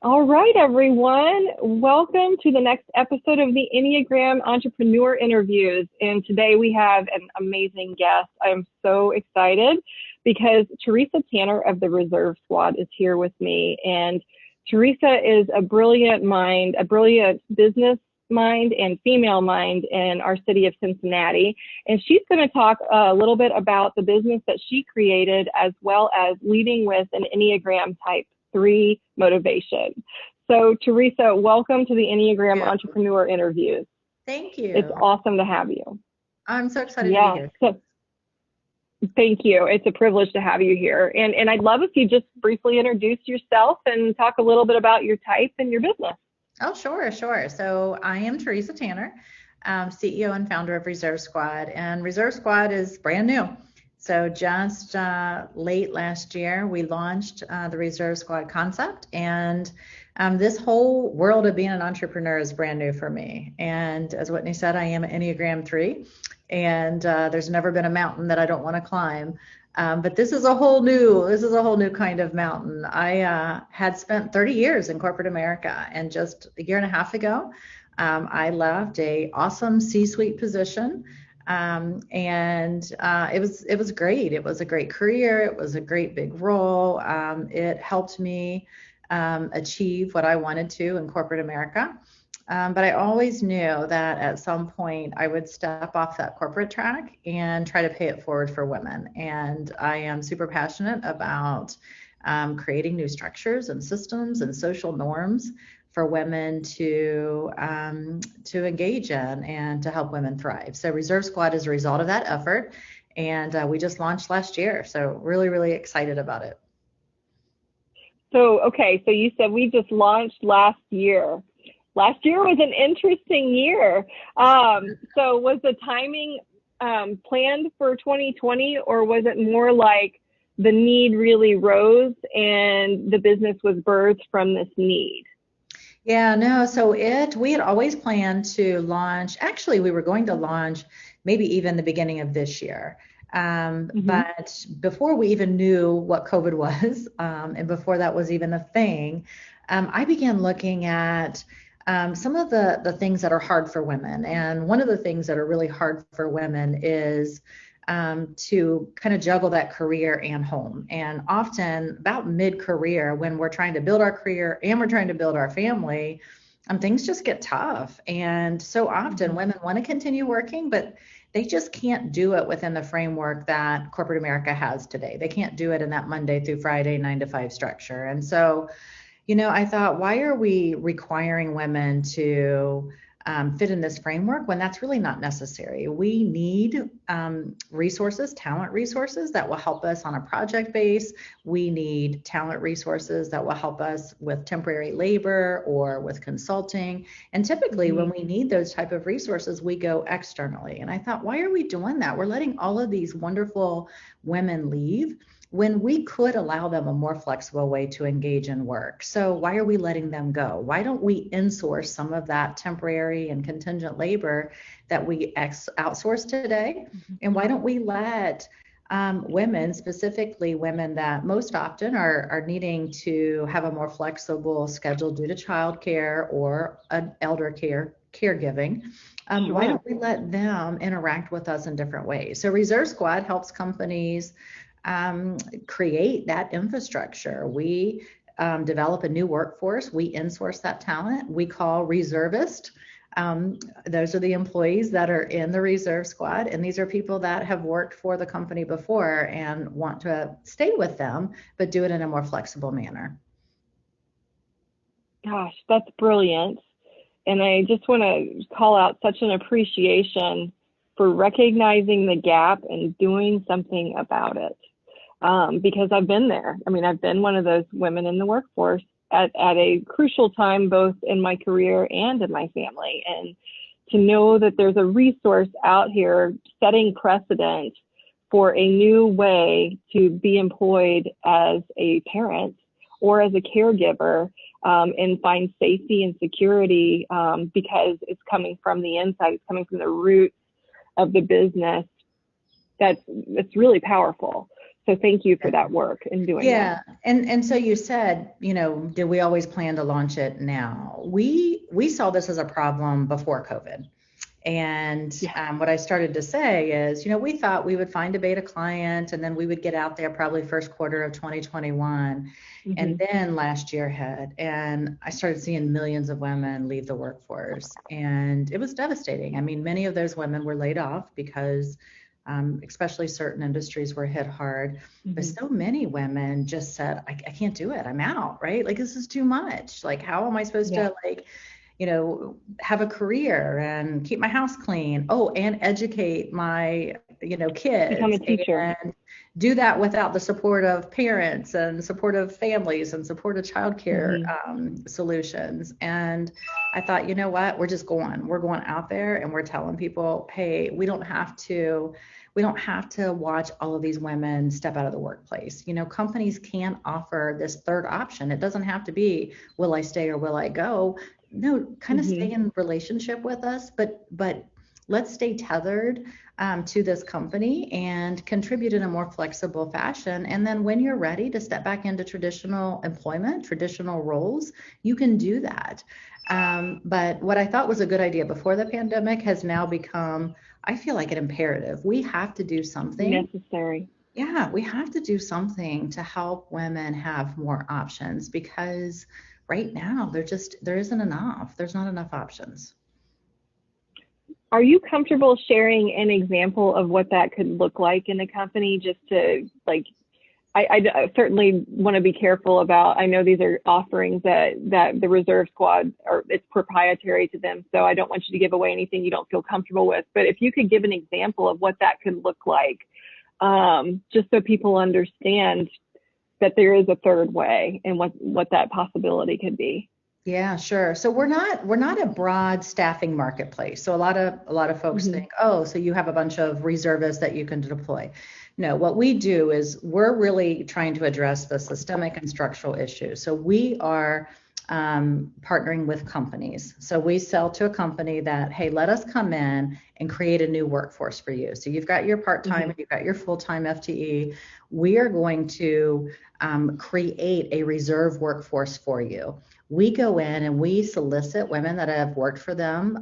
All right, everyone. Welcome to the next episode of the Enneagram Entrepreneur Interviews. And today we have an amazing guest. I'm so excited because Teresa Tanner of the Reserve Squad is here with me. And Teresa is a brilliant mind, a brilliant business mind and female mind in our city of Cincinnati. And she's going to talk a little bit about the business that she created, as well as leading with an Enneagram type 3 motivation. So Teresa, welcome to the Enneagram Entrepreneur Interviews. Thank you. It's awesome to have you. I'm so excited to be here. So, thank you. It's a privilege to have you here. And I'd love if you just briefly introduce yourself and talk a little bit about your type and your business. Oh, sure. So I am Teresa Tanner, CEO and founder of Reserve Squad. And Reserve Squad is brand new. So just late last year, we launched the Reserve Squad concept. And this whole world of being an entrepreneur is brand new for me. And as Whitney said, I am an Enneagram 3. And there's never been a mountain that I don't want to climb. But this is a whole new kind of mountain. I had spent 30 years in corporate America, and just a year and a half ago, I left a awesome C-suite position. It was great. It was a great career. It was a great big role. It helped me achieve what I wanted to in corporate America. But I always knew that at some point I would step off that corporate track and try to pay it forward for women. And I am super passionate about creating new structures and systems and social norms for women to engage in and to help women thrive. So Reserve Squad is a result of that effort, and we just launched last year. So really, really excited about it. So you said we just launched last year. Last year was an interesting year. So was the timing planned for 2020, or was it more like the need really rose and the business was birthed from this need? Yeah, no, so we had always planned to launch, actually we were going to launch maybe even the beginning of this year. But before we even knew what COVID was, and before that was even a thing, I began looking at some of the things that are hard for women. And one of the things that are really hard for women is to kind of juggle that career and home. And often about mid-career, when we're trying to build our career and we're trying to build our family, things just get tough. And so often women want to continue working, but they just can't do it within the framework that corporate America has today. They can't do it in that Monday through Friday, 9 to 5 structure. And so, I thought, why are we requiring women to fit in this framework when that's really not necessary? We need resources, talent resources that will help us on a project base. We need talent resources that will help us with temporary labor or with consulting. And typically when we need those type of resources, we go externally. And I thought, why are we doing that? We're letting all of these wonderful women leave when we could allow them a more flexible way to engage in work. So why are we letting them go? Why don't we insource some of that temporary and contingent labor that we outsource today? And why don't we let women, specifically women that most often are needing to have a more flexible schedule due to childcare or an elder caregiving, why don't we let them interact with us in different ways? So Reserve Squad helps companies create that infrastructure. We develop a new workforce. We insource that talent. We call reservist. Those are the employees that are in the Reserve Squad. And these are people that have worked for the company before and want to stay with them, but do it in a more flexible manner. Gosh, that's brilliant. And I just want to call out such an appreciation for recognizing the gap and doing something about it. Because I've been there. I mean, I've been one of those women in the workforce at a crucial time, both in my career and in my family. And to know that there's a resource out here setting precedent for a new way to be employed as a parent or as a caregiver, and find safety and security, because it's coming from the inside, it's coming from the roots of the business. That's really powerful. So thank you for that work and doing Yeah. that. And so you said, did we always plan to launch it now? We saw this as a problem before COVID. And Yeah. what I started to say is, we thought we would find a beta client and then we would get out there probably first quarter of 2021. And then last year hit, and I started seeing millions of women leave the workforce. And it was devastating. I mean, many of those women were laid off because especially certain industries were hit hard. But so many women just said, I can't do it. I'm out, right? Like, this is too much. Like, how am I supposed to have a career and keep my house clean? Oh, and educate my, kids. Become a teacher. And do that without the support of parents and support of families and support of childcare solutions. And I thought, you know what, we're going out there and we're telling people, hey, we don't have to watch all of these women step out of the workplace. Companies can offer this third option. It doesn't have to be, will I stay or will I go? No, kind of stay in relationship with us, but let's stay tethered to this company and contribute in a more flexible fashion. And then when you're ready to step back into traditional employment, traditional roles, you can do that. But what I thought was a good idea before the pandemic has now become, I feel like, an imperative. We have to do something. Necessary. Yeah, we have to do something to help women have more options, because right now there isn't enough. There's not enough options. Are you comfortable sharing an example of what that could look like in a company, just to I certainly want to be careful about, I know these are offerings that the Reserve Squad, or it's proprietary to them, so I don't want you to give away anything you don't feel comfortable with, but if you could give an example of what that could look like, just so people understand that there is a third way and what that possibility could be. Yeah, sure. So we're not a broad staffing marketplace. So a lot of folks think, oh, so you have a bunch of reservists that you can deploy. No, what we do is we're really trying to address the systemic and structural issues. So we are partnering with companies. So we sell to a company that, hey, let us come in and create a new workforce for you. So you've got your part-time and you've got your full-time FTE. We are going to create a reserve workforce for you. We go in and we solicit women that have worked for them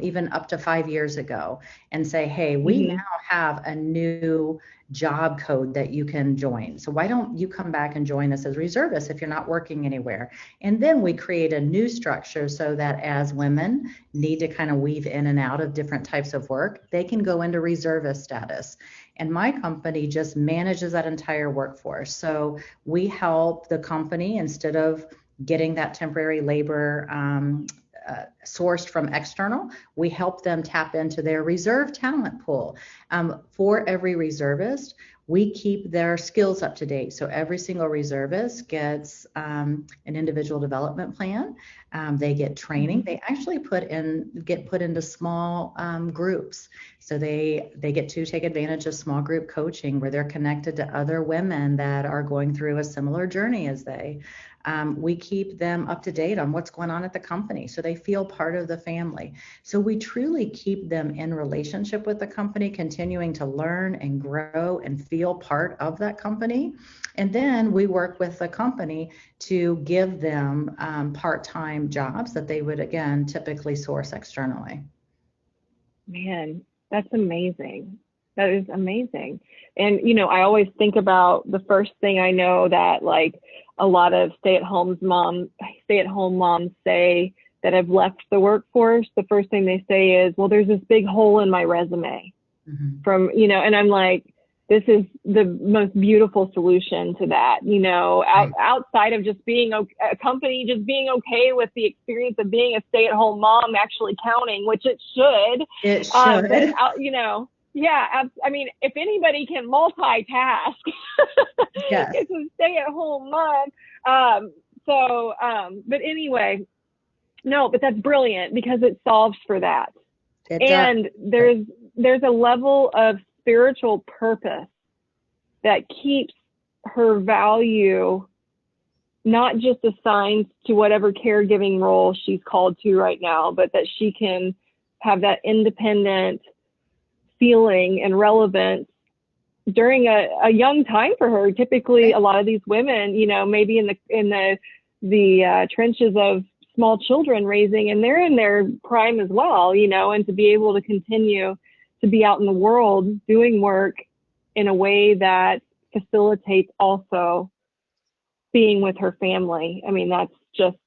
even up to 5 years ago and say, hey, we now have a new job code that you can join. So why don't you come back and join us as reservists if you're not working anywhere? And then we create a new structure so that as women need to kind of weave in and out of different types of work, they can go into reservist status. And my company just manages that entire workforce. So we help the company, instead of getting that temporary labor sourced from external, we help them tap into their reserve talent pool. For every reservist, we keep their skills up to date. So every single reservist gets an individual development plan. They get training. They actually get put into small groups. So they get to take advantage of small group coaching where they're connected to other women that are going through a similar journey as they. We keep them up to date on what's going on at the company so they feel part of the family. So we truly keep them in relationship with the company, continuing to learn and grow and feel part of that company. And then we work with the company to give them part-time jobs that they would, again, typically source externally. Man, that's amazing. That is amazing. And, I always think about the first thing I know that, like, a lot of stay-at-home moms say that have left the workforce. The first thing they say is, well, there's this big hole in my resume from, and I'm like, this is the most beautiful solution to that, outside of just being a company, just being okay with the experience of being a stay-at-home mom actually counting, which it should. It should. Yeah, I mean, if anybody can multitask, yes. It's a stay-at-home mom. But anyway, no, but that's brilliant because it solves for that. And there's a level of spiritual purpose that keeps her value not just assigned to whatever caregiving role she's called to right now, but that she can have that independent feeling and relevance during a young time for her. Typically, Right. a lot of these women, maybe in the trenches of small children raising, and they're in their prime as well, and to be able to continue to be out in the world doing work in a way that facilitates also being with her family. I mean, that's just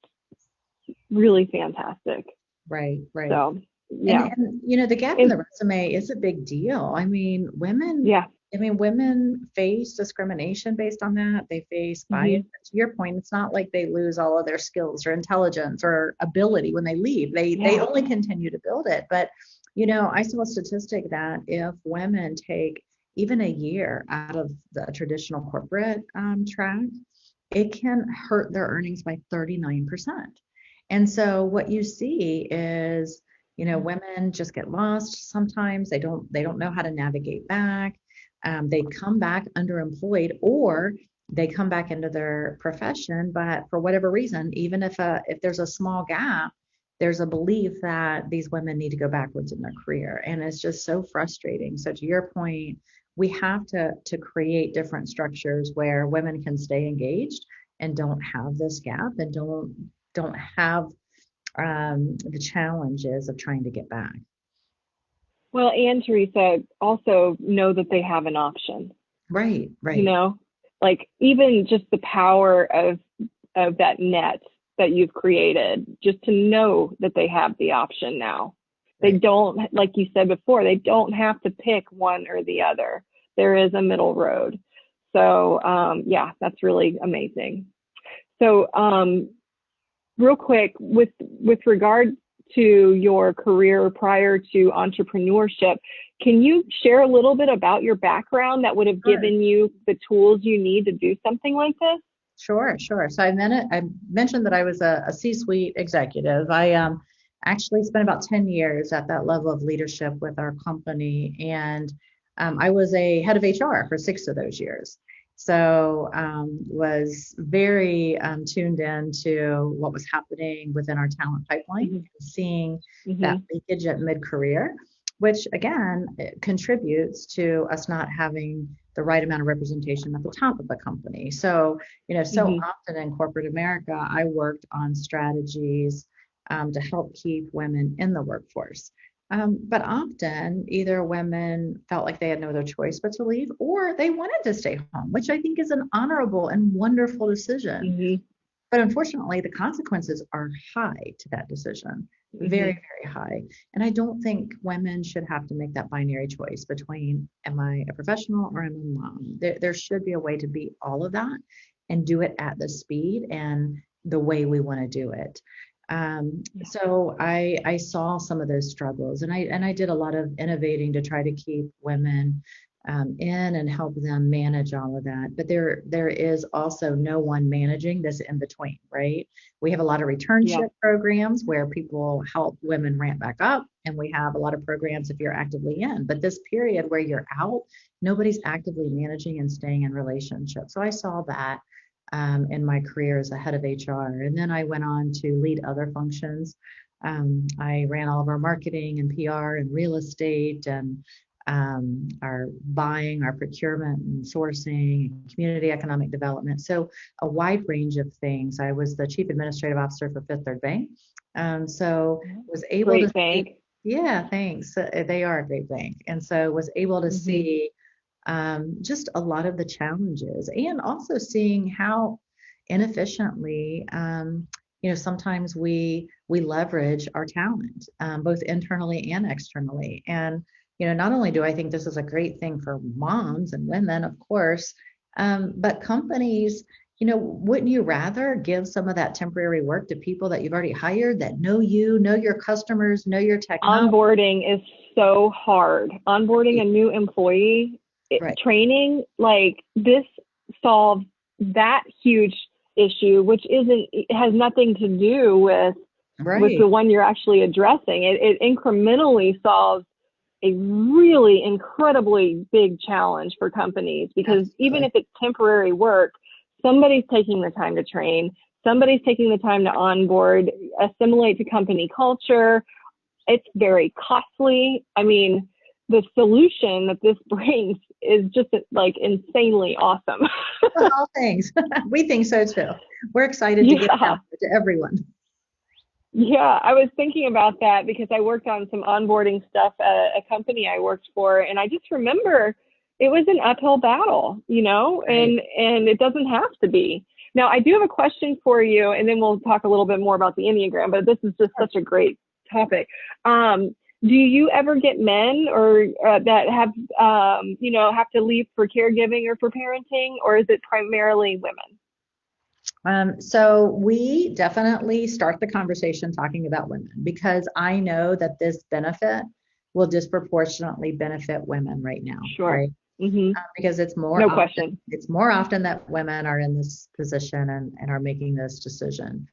really fantastic. Right. So, yeah. And the gap in the resume is a big deal. I mean, Yeah. women face discrimination based on that. They face bias. Mm-hmm. To your point, it's not like they lose all of their skills or intelligence or ability when they leave. They only continue to build it. But, I saw a statistic that if women take even a year out of the traditional corporate track, it can hurt their earnings by 39%. And so what you see is, women just get lost sometimes. They don't know how to navigate back. They come back underemployed, or they come back into their profession, but for whatever reason, even if there's a small gap, there's a belief that these women need to go backwards in their career, and it's just so frustrating. So to your point, we have to create different structures where women can stay engaged and don't have this gap and don't have the challenges of trying to get back. Well, and Teresa, also know that they have an option. Right. Like even just the power of that net that you've created, just to know that they have the option now. Right. They don't, like you said before, they don't have to pick one or the other. There is a middle road. So yeah, that's really amazing. So real quick, with regard to your career prior to entrepreneurship, can you share a little bit about your background that would have given you the tools you need to do something like this? Sure. So I mentioned that I was a C-suite executive. I actually spent about 10 years at that level of leadership with our company, and I was a head of HR for 6 of those years. So was very tuned in to what was happening within our talent pipeline, mm-hmm. seeing mm-hmm. that leakage at mid-career, which again contributes to us not having the right amount of representation at the top of the company. So, so mm-hmm. often in corporate America, I worked on strategies to help keep women in the workforce. But often either women felt like they had no other choice but to leave, or they wanted to stay home, which I think is an honorable and wonderful decision. Mm-hmm. But unfortunately, the consequences are high to that decision, mm-hmm. very, very high. And I don't think women should have to make that binary choice between, am I a professional or am I a mom? There should be a way to be all of that and do it at the speed and the way we want to do it. So I saw some of those struggles, and I did a lot of innovating to try to keep women in and help them manage all of that. But there is also no one managing this in between, right? We have a lot of returnship programs where people help women ramp back up, and we have a lot of programs if you're actively in. But this period where you're out, nobody's actively managing and staying in relationships. So I saw that in my career as a head of HR. And then I went on to lead other functions. I ran all of our marketing and PR and real estate and our buying, our procurement and sourcing, community economic development. So a wide range of things. I was the chief administrative officer for Fifth Third Bank. So was able great to bank. See, yeah, thanks. They are a great bank. And so was able to mm-hmm. see just a lot of the challenges, and also seeing how inefficiently, sometimes we leverage our talent, both internally and externally. And, not only do I think this is a great thing for moms and women, of course, but companies, wouldn't you rather give some of that temporary work to people that you've already hired, that know you, know your customers, know your technology? Onboarding is so hard. Onboarding a new employee. Right. Training, like this solves that huge issue, which it has nothing to do with the one you're actually addressing. It incrementally solves a really incredibly big challenge for companies, because Absolutely. Even if it's temporary work, somebody's taking the time to train, somebody's taking the time to onboard, assimilate to company culture. It's very costly. I mean, the solution that this brings is just like insanely awesome. All things. We think so too. We're excited to get it Yeah. out to everyone. Yeah, I was thinking about that because I worked on some onboarding stuff at a company I worked for, and I just remember it was an uphill battle, Right. and it doesn't have to be. Now, I do have a question for you, and then we'll talk a little bit more about the Enneagram, but this is just such a great topic. Do you ever get men or that have to leave for caregiving or for parenting, or is it primarily women? So we definitely start the conversation talking about women because I know that this benefit will disproportionately benefit women right now, Sure. right? Hmm. Because No question. it's more often that women are in this position and are making this decision.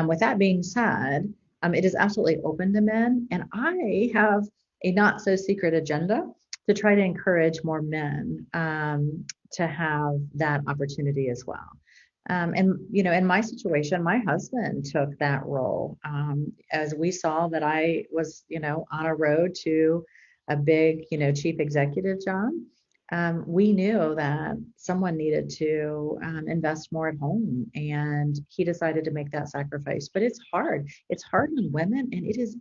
With that being said, it is absolutely open to men, and I have a not so secret agenda to try to encourage more men to have that opportunity as well. And in my situation, my husband took that role as we saw that I was, on a road to a big, chief executive job. We knew that someone needed to invest more at home, and he decided to make that sacrifice. But it's hard. It's hard on women, and it is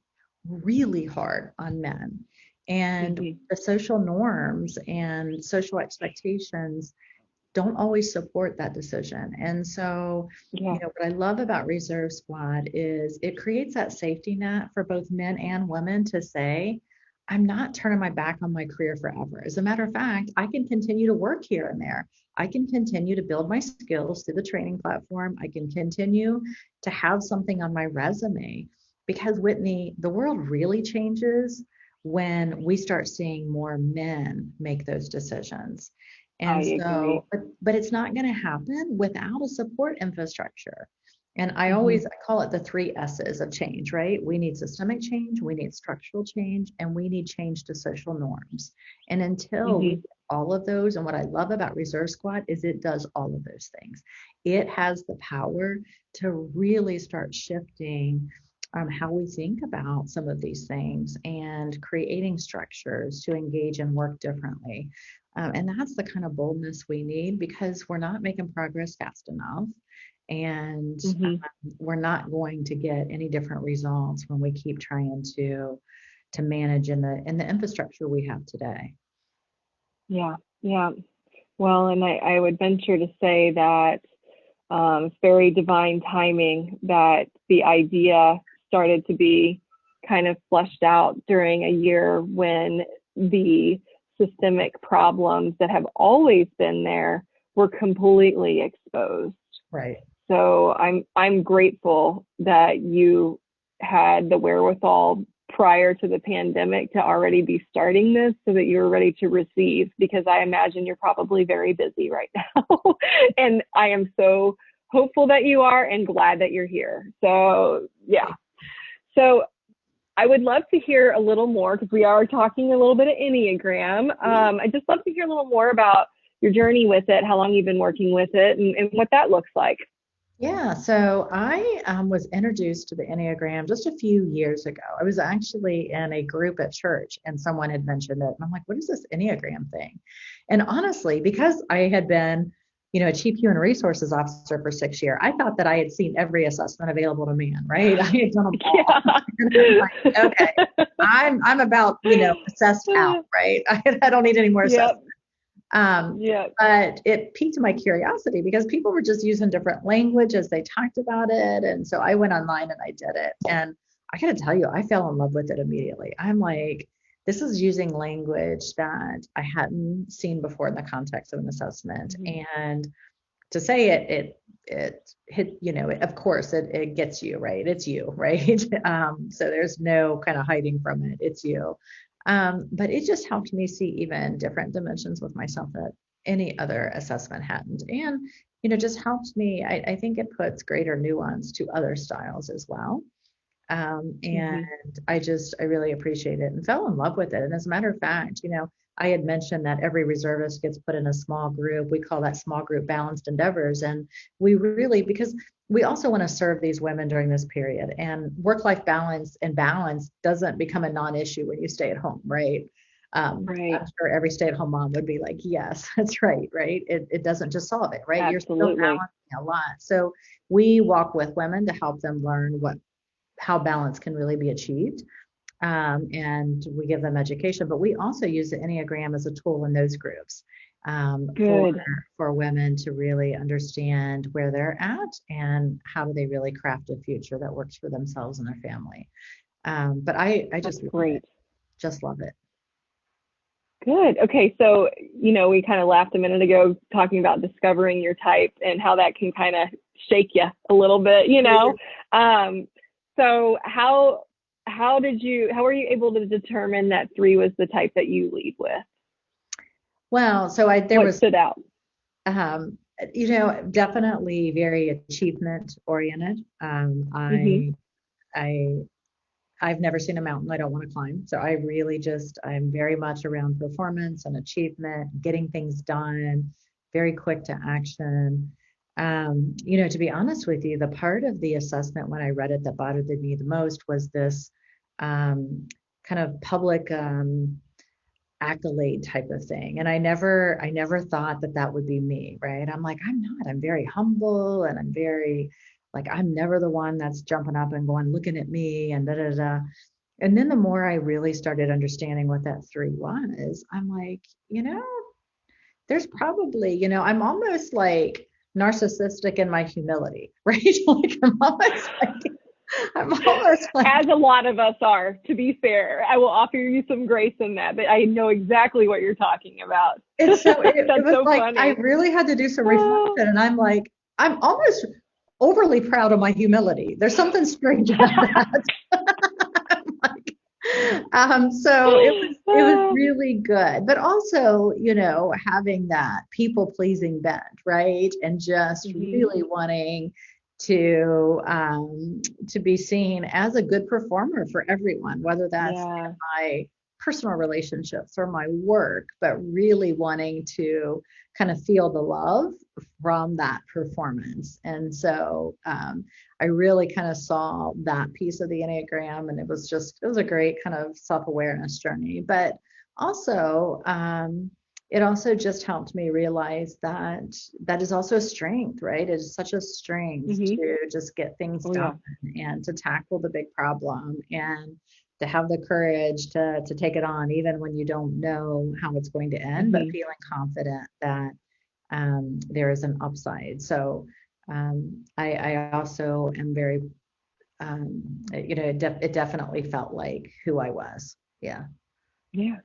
really hard on men. And Hmm. the social norms and social expectations don't always support that decision. And so, Yeah. what I love about Reserve Squad is it creates that safety net for both men and women to say, I'm not turning my back on my career forever. As a matter of fact, I can continue to work here and there. I can continue to build my skills through the training platform. I can continue to have something on my resume because, Whitney, the world really changes when we start seeing more men make those decisions. I And so, agree. but it's not going to happen without a support infrastructure. And Hmm. I call it the three S's of change, right? We need systemic change, we need structural change, and we need change to social norms. And until we Hmm. get all of those, and what I love about Reserve Squad is it does all of those things. It has the power to really start shifting how we think about some of these things and creating structures to engage and work differently. And that's the kind of boldness we need because we're not making progress fast enough. And Hmm. we're not going to get any different results when we keep trying to manage in the infrastructure we have today. Yeah. Yeah. Well, and I would venture to say that it's very divine timing that the idea started to be kind of fleshed out during a year when the systemic problems that have always been there were completely exposed. Right. So I'm grateful that you had the wherewithal prior to the pandemic to already be starting this so that you're ready to receive, because I imagine you're probably very busy right now. And I am so hopeful that you are and glad that you're here. So yeah. So I would love to hear a little more because we are talking a little bit of Enneagram. I just love to hear a little more about your journey with it, how long you've been working with it, and what that looks like. Yeah, so I was introduced to the Enneagram just a few years ago. I was actually in a group at church and someone had mentioned it. And I'm like, what is this Enneagram thing? And honestly, because I had been, a chief human resources officer for 6 years, I thought that I had seen every assessment available to man, right? I had done them all. And I'm like, okay, I'm about, assessed out, Yeah. right? I don't need any more assessment. Yep. Um, Yep. but it piqued my curiosity because people were just using different language as they talked about it. And so I went online and I did it. And I got to tell you, I fell in love with it immediately. I'm like, this is using language that I hadn't seen before in the context of an assessment. Mhm. And to say it hit, of course it gets you, right? It's you, right? So there's no kind of hiding from it. It's you. But it just helped me see even different dimensions with myself that any other assessment hadn't. And, just helped me. I think it puts greater nuance to other styles as well. And Mhm. I really appreciate it and fell in love with it. And as a matter of fact, I had mentioned that every reservist gets put in a small group. We call that small group balanced endeavors. And we really, because we also want to serve these women during this period, and work-life balance and balance doesn't become a non-issue when you stay at home, right? Right. I'm sure every stay-at-home mom would be like, yes, that's right, right? It doesn't just solve it, right? You're still Absolutely. balancing a lot. So we walk with women to help them learn how balance can really be achieved. And we give them education, but we also use the Enneagram as a tool in those groups, for Good. women to really understand where they're at and how do they really craft a future that works for themselves and their family. But I That's just love it, great. just love it. Good. Okay. So, we kind of laughed a minute ago talking about discovering your type and how that can kind of shake you a little bit. So how were you able to determine that 3 was the type that you lead with? Well, there What was, stood out? um, definitely very achievement oriented. Hmm. I I've never seen a mountain I don't want to climb. So I'm very much around performance and achievement, getting things done, very quick to action. To be honest with you, the part of the assessment when I read it that bothered me the most was this kind of public accolade type of thing. And I never thought that would be me, right? I'm like, I'm not. I'm very humble and I'm very like, I'm never the one that's jumping up and going, looking at me and da da da. And then the more I really started understanding what that 3 was, I'm like, there's probably, I'm almost like narcissistic in my humility, right? Like I'm almost like, As a lot of us are, to be fair. I will offer you some grace in that, but I know exactly what you're talking about. it That's was so like I funny. really had to do some Oh, reflection, and I'm like, I'm almost overly proud of my humility. There's something strange about that. So it was really good, but also, having that people pleasing bent, right? And just mhm. really wanting to be seen as a good performer for everyone, whether that's in Yeah. my personal relationships or my work, but really wanting to kind of feel the love from that performance. And so I really kind of saw that piece of the Enneagram, and it was a great kind of self-awareness journey. But also, it also just helped me realize that that is also a strength, right? It is such a strength Mhm. to just get things Oh done yeah. and to tackle the big problem and to have the courage to take it on, even when you don't know how it's going to end, but Mhm. feeling confident that there is an upside. So I also am very, it definitely felt like who I was. Yeah. Yeah.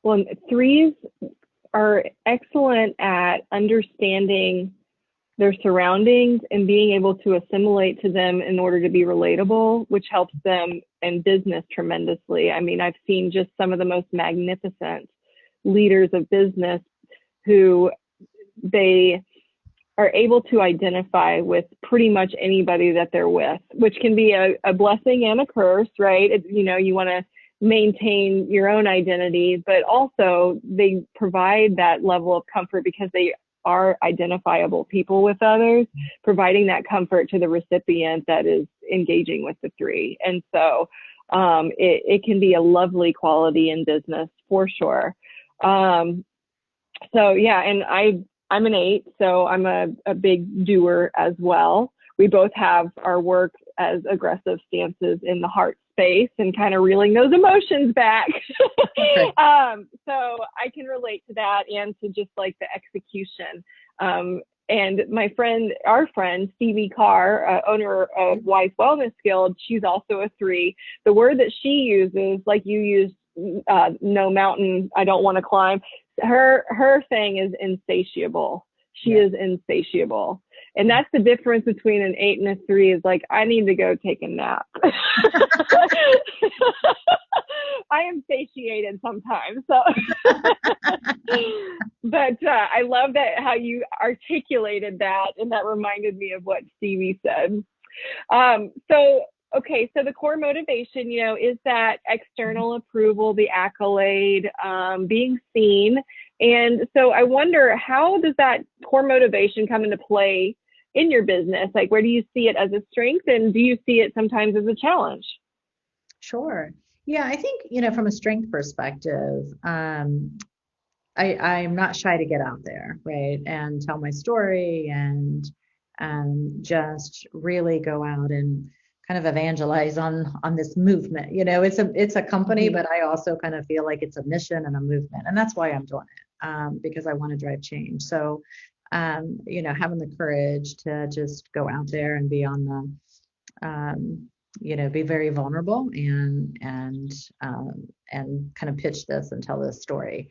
Well, and 3s are excellent at understanding their surroundings and being able to assimilate to them in order to be relatable, which helps them in business tremendously. I mean, I've seen just some of the most magnificent leaders of business who they are able to identify with pretty much anybody that they're with, which can be a blessing and a curse, right? You want to maintain your own identity, but also they provide that level of comfort because they are identifiable people with others, providing that comfort to the recipient that is engaging with the 3. And so it can be a lovely quality in business for sure. Um, so yeah, and I'm an 8, so I'm a big doer as well. We both have our work as aggressive stances in the heart space and kind of reeling those emotions back. Okay. So I can relate to that and to just like the execution. And our friend Stevie Carr, owner of Wise Wellness Guild, she's also a 3. The word that she uses, like you use, no mountain I don't want to climb. Her thing is insatiable. She Yeah. is insatiable. And that's the difference between an 8 and a 3 is like, I need to go take a nap. I am satiated sometimes. So, but I love that how you articulated that. And that reminded me of what Stevie said. So, okay, so the core motivation, is that external approval, the accolade, being seen. And so I wonder, how does that core motivation come into play in your business? Like, where do you see it as a strength, and do you see it sometimes as a challenge? Sure. Yeah, I think, from a strength perspective, I'm not shy to get out there, right, and tell my story and just really go out and kind of evangelize on this movement. It's a company, Hmm. but I also kind of feel like it's a mission and a movement, and that's why I'm doing it, because I want to drive change. So, having the courage to just go out there and be on be very vulnerable and kind of pitch this and tell this story.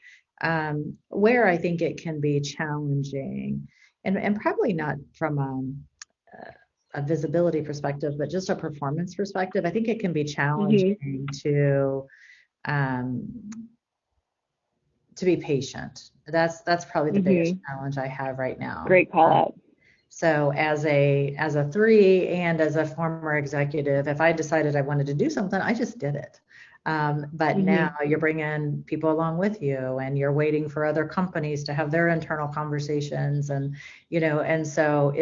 Where I think it can be challenging, and probably not from a visibility perspective, but just a performance perspective, I think it can be Hmm. challenging um, to be patient. That's probably the biggest Hmm. challenge I have right now. Great call out. So as a three and as a former executive, if I decided I wanted to do something, I just did it. But now Hmm. you're bringing people along with you, and you're waiting for other companies to have their internal conversations, and so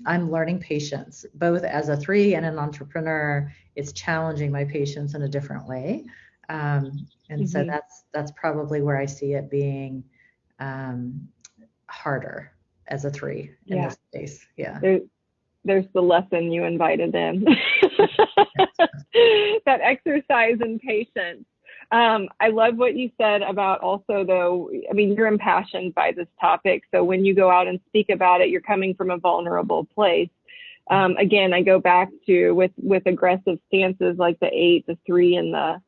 I'm learning patience both as a three and an entrepreneur. It's challenging my patience in a different way, and so Hmm. that's probably where I see it being um, harder as a three in Yeah. this space. Yeah. There, there's the lesson you invited in. That exercise in patience. I love what you said about also, though, I mean, you're impassioned by this topic. So when you go out and speak about it, you're coming from a vulnerable place. Again, I go back to with aggressive stances like the 8, the 3, and the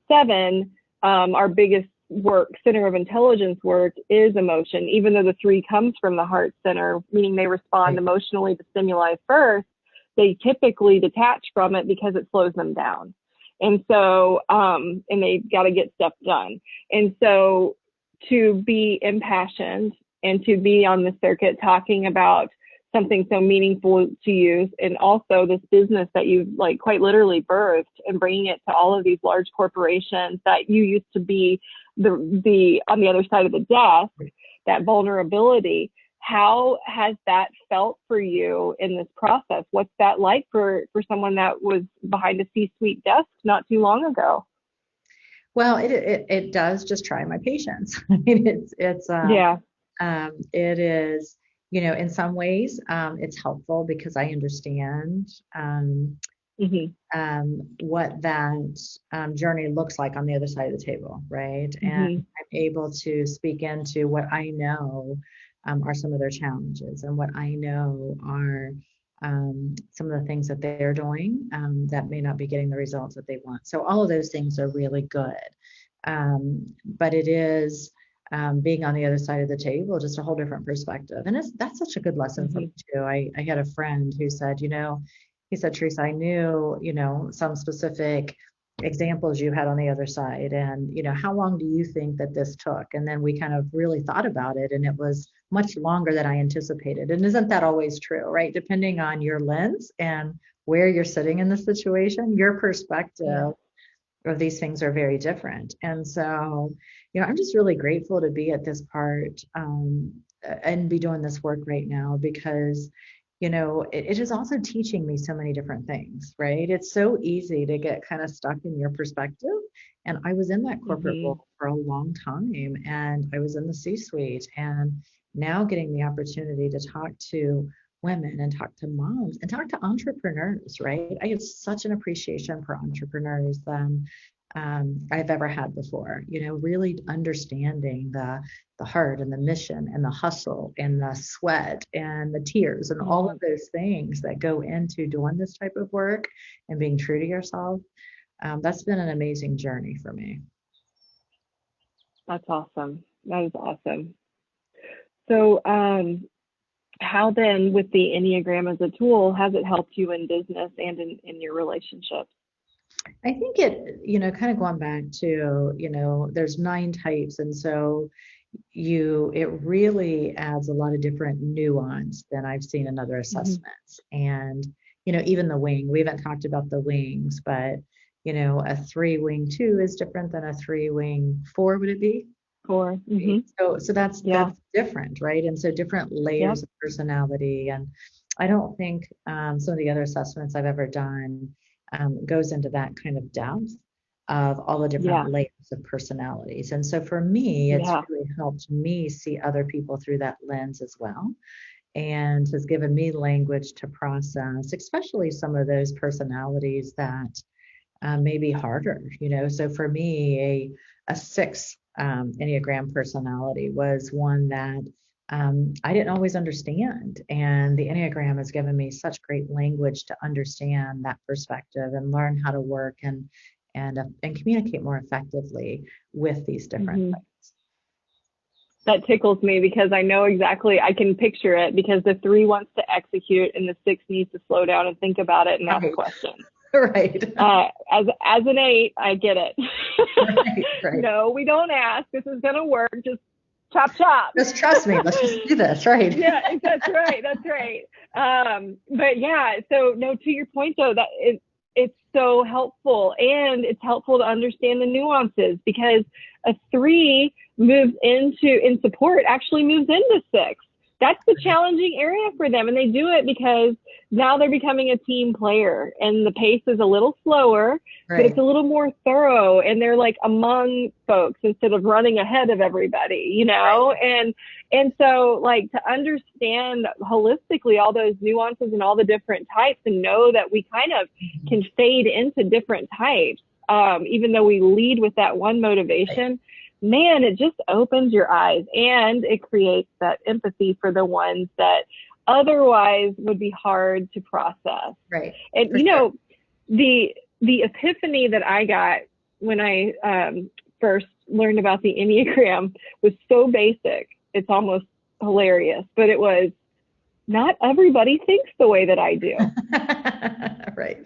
7. Our biggest work, center of intelligence work, is emotion. Even though the 3 comes from the heart center, meaning they respond Right. emotionally to stimuli first, they typically detach from it because it slows them down. And so, and they've got to get stuff done. And so, to be impassioned and to be on the circuit talking about something so meaningful to you, and also this business that you've like quite literally birthed, and bringing it to all of these large corporations that you used to be the on the other side of the desk, that vulnerability. How has that felt for you in this process? What's that like for someone that was behind a C-suite desk not too long ago? Well, it does just try my patience. I mean, Yeah. it is, in some ways, it's helpful because I understand Mhm. what that journey looks like on the other side of the table, right? And Mhm. I'm able to speak into what I know are some of their challenges, and what I know are some of the things that they're doing that may not be getting the results that they want. So all of those things are really good. But it is being on the other side of the table, just a whole different perspective. And that's such a good lesson for me Mhm. too. I had a friend who said, he said, Teresa, I knew, some specific examples you had on the other side. And, how long do you think that this took? And then we kind of really thought about it, and it was much longer than I anticipated. And isn't that always true, right? Depending on your lens and where you're sitting in the situation, your Yeah. perspective of these things are very different. And so, I'm just really grateful to be at this part and be doing this work right now, because, it is also teaching me so many different things, right? It's so easy to get kind of stuck in your perspective. And I was in that corporate Mhm. role for a long time, and I was in the C suite, and now getting the opportunity to talk to women and talk to moms and talk to entrepreneurs, right? I have such an appreciation for entrepreneurs than I've ever had before. Really understanding the heart and the mission and the hustle and the sweat and the tears and all of Mhm. those things that go into doing this type of work and being true to yourself. That's been an amazing journey for me. That's awesome. That is awesome. So, how then, with the Enneagram as a tool, has it helped you in business and in your relationships? I think kind of going back to, there's 9 types. And so it really adds a lot of different nuance than I've seen in other Mhm. assessments. And, even the wing, we haven't talked about the wings, but, a 3 wing 2 is different than a 3 wing 4, would it be? 4. Mhm. So that's Yeah. different, right? And so different Yep. layers of personality. And I don't think some of the other assessments I've ever done, goes into that kind of depth of all the different Yeah. layers of personalities. And so for me, it's Yeah. really helped me see other people through that lens as well, and has given me language to process, especially some of those personalities that may be harder, So for me, a six Enneagram personality was one that I didn't always understand. And the Enneagram has given me such great language to understand that perspective and learn how to work and communicate more effectively with these different Mhm. things. That tickles me because I know exactly, I can picture it, because the 3 wants to execute and the 6 needs to slow down and think about it and ask Right. questions. Right. As an 8, I get it. Right. No, we don't ask. This is going to work. Just chop, chop. Just trust me. Let's just do this. Right. Yeah, that's right. That's right. But yeah, so no, to your point though, that it's so helpful, and it's helpful to understand the nuances, because a 3 moves in support, actually moves into 6. That's the challenging area for them. And they do it because now they're becoming a team player, and the pace is a little slower, but it's a little more thorough, and they're like among folks instead of running ahead of everybody, Right. And so, like, to understand holistically all those nuances and all the different types, and know that we kind of can fade into different types, even though we lead with that one motivation. Man, it just opens your eyes, and it creates that empathy for the ones that otherwise would be hard to process. Right. And sure. the epiphany that I got when I first learned about the Enneagram was so basic, it's almost hilarious, but it was, not everybody thinks the way that I do. Right.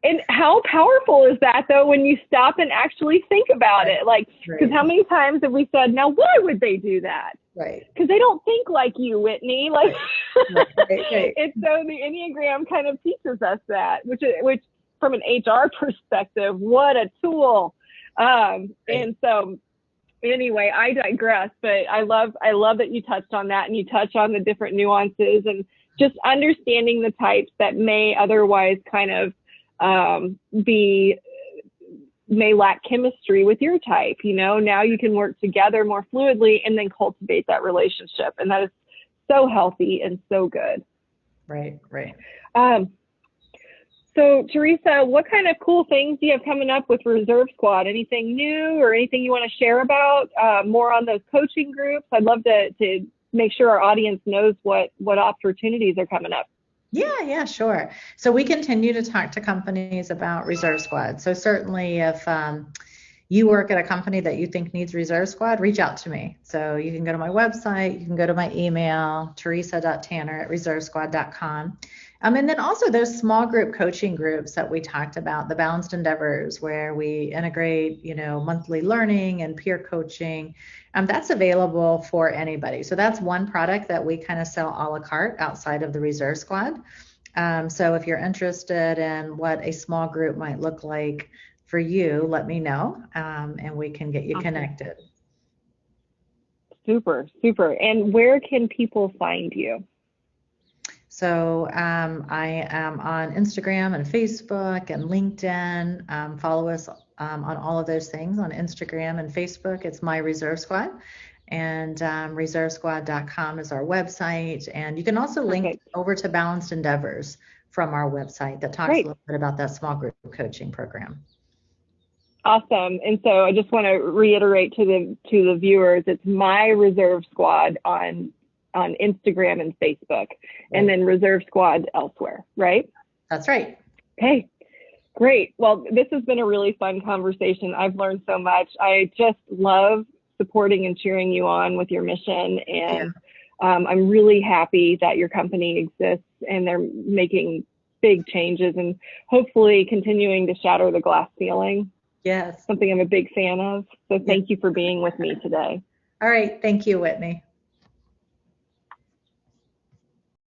And how powerful is that, though, when you stop and actually think about it? Like, because how many times have we said, now, why would they do that? Right. Because they don't think like you, Whitney. Like, right. It's so the Enneagram kind of teaches us that, which from an HR perspective, what a tool. And so anyway, I digress, but I love that you touched on that, and you touch on the different nuances and just understanding the types that may otherwise kind of may lack chemistry with your type. Now you can work together more fluidly and then cultivate that relationship, and that is so healthy and so good. Right. So Teresa, what kind of cool things do you have coming up with Reserve Squad? Anything new or anything you want to share about, more on those coaching groups? I'd love to make sure our audience knows what opportunities are coming up. Yeah, sure. So we continue to talk to companies about Reserve Squad. So certainly if you work at a company that you think needs Reserve Squad, reach out to me. So you can go to my website, you can go to my email, teresa.tanner@reservesquad.com. And then also those small group coaching groups that we talked about, the Balanced Endeavors, where we integrate, monthly learning and peer coaching. That's available for anybody. So that's one product that we kind of sell a la carte outside of the Reserve Squad. So if you're interested in what a small group might look like for you, let me know, and we can get you connected. Super. And where can people find you? So I am on Instagram and Facebook and LinkedIn. Follow us on all of those things on Instagram and Facebook. It's My Reserve Squad. And reservesquad.com is our website. And you can also link over to Balanced Endeavors from our website that talks a little bit about that small group coaching program. Awesome. And so I just want to reiterate to the viewers, it's My Reserve Squad on Instagram and Facebook, and then Reserve Squad elsewhere, right? That's right. Okay, great. Well, this has been a really fun conversation. I've learned so much. I just love supporting and cheering you on with your mission. And I'm really happy that your company exists and they're making big changes and hopefully continuing to shatter the glass ceiling. Yes. Something I'm a big fan of. So thank you for being with me today. All right. Thank you, Whitney.